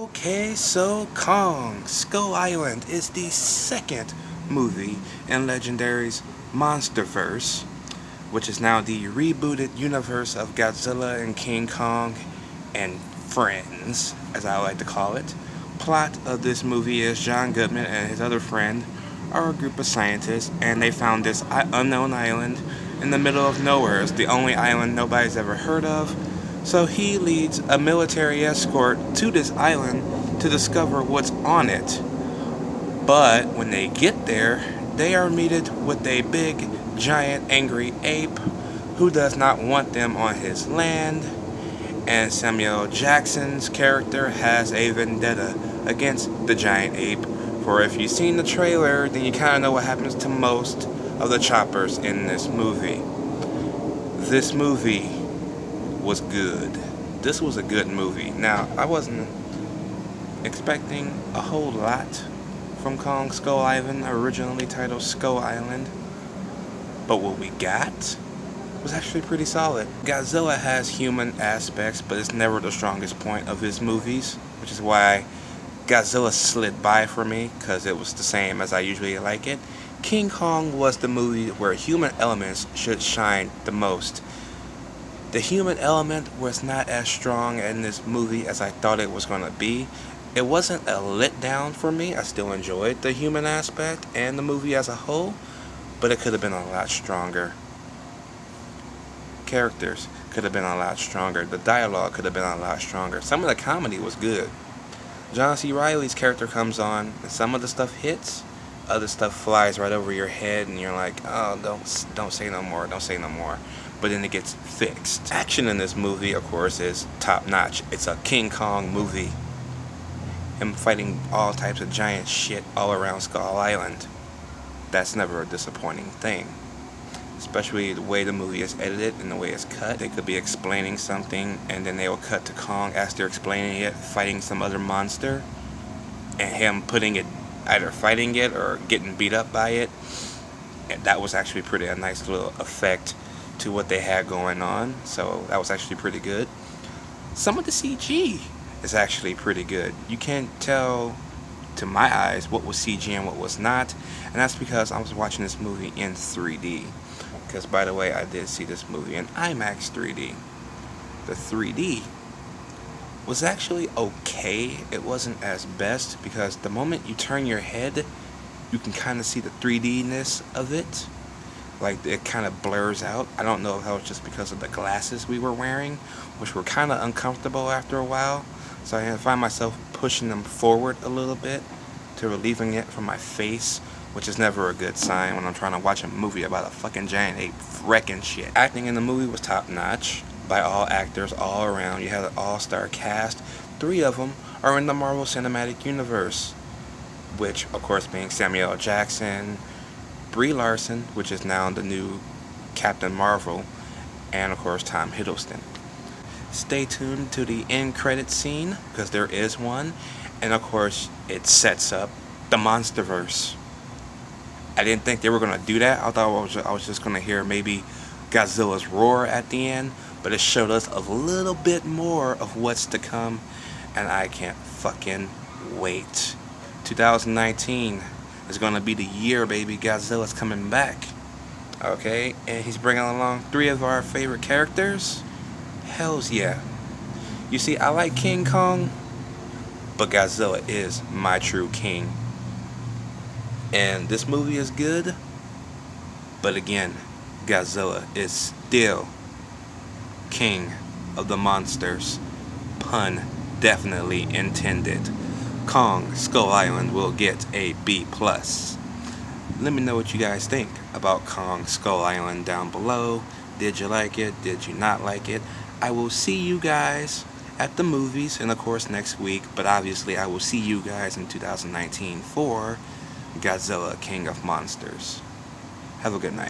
Okay, so Kong Skull Island is the second movie in Legendary's Monsterverse, which is now the rebooted universe of Godzilla and King Kong and friends, as I like to call it. Plot of this movie is John Goodman and his other friend are a group of scientists, and they found this unknown island in the middle of nowhere. It's the only island nobody's ever heard of. So he leads a military escort to this island to discover what's on it. But when they get there, they are meted with a big, giant, angry ape who does not want them on his land. And Samuel Jackson's character has a vendetta against the giant ape. For if you've seen the trailer, then you kind of know what happens to most of the choppers in this movie. This movie was good. This was a good movie. Now, I wasn't expecting a whole lot from Kong Skull Island, originally titled Skull Island, but what we got was actually pretty solid. Godzilla has human aspects, but it's never the strongest point of his movies, which is why Godzilla slid by for me, because it was the same as I usually like it. King Kong was the movie where human elements should shine the most. The human element was not as strong in this movie as I thought it was going to be. It wasn't a letdown for me. I still enjoyed the human aspect and the movie as a whole, but it could have been a lot stronger. Characters could have been a lot stronger. The dialogue could have been a lot stronger. Some of the comedy was good. John C. Reilly's character comes on, and some of the stuff hits, other stuff flies right over your head, and you're like, oh, don't say no more, don't say no more. But then it gets fixed. Action in this movie, of course, is top-notch. It's a King Kong movie. Him fighting all types of giant shit all around Skull Island. That's never a disappointing thing. Especially the way the movie is edited and the way it's cut. They could be explaining something, and then they will cut to Kong as they're explaining it, fighting some other monster, and him putting it, either fighting it or getting beat up by it. And that was actually a nice little effect to what they had going on, so that was actually pretty good. Some of the CG is actually pretty good. You can't tell, to my eyes, what was CG and what was not, and that's because I was watching this movie in 3D. Because, by the way, I did see this movie in IMAX 3D. The 3D was actually okay. It wasn't as best, because the moment you turn your head, you can kind of see the 3D-ness of it. Like, it kind of blurs out. I don't know if that was just because of the glasses we were wearing, which were kind of uncomfortable after a while. So I find myself pushing them forward a little bit to relieving it from my face, which is never a good sign when I'm trying to watch a movie about a fucking giant ape wrecking shit. Acting in the movie was top-notch by all actors all around. You had an all-star cast. 3 of them are in the Marvel Cinematic Universe, which, of course, being Samuel Jackson, Brie Larson, which is now the new Captain Marvel, and, of course, Tom Hiddleston. Stay tuned to the end credit scene, because there is one, and, of course, it sets up the Monsterverse. I didn't think they were going to do that. I thought I was just going to hear maybe Godzilla's roar at the end, but it showed us a little bit more of what's to come, and I can't fucking wait. 2019 is going to be the year, baby. Godzilla's coming back. Okay? And he's bringing along 3 of our favorite characters. Hells yeah. You see, I like King Kong, but Godzilla is my true king. And this movie is good, but again, Godzilla is still king of the monsters. Pun definitely intended. Kong Skull Island will get a B+. Let me know what you guys think about Kong Skull Island down below. Did you like it? Did you not like it? I will see you guys at the movies, and of course next week, but obviously I will see you guys in 2019 for Godzilla King of Monsters. Have a good night.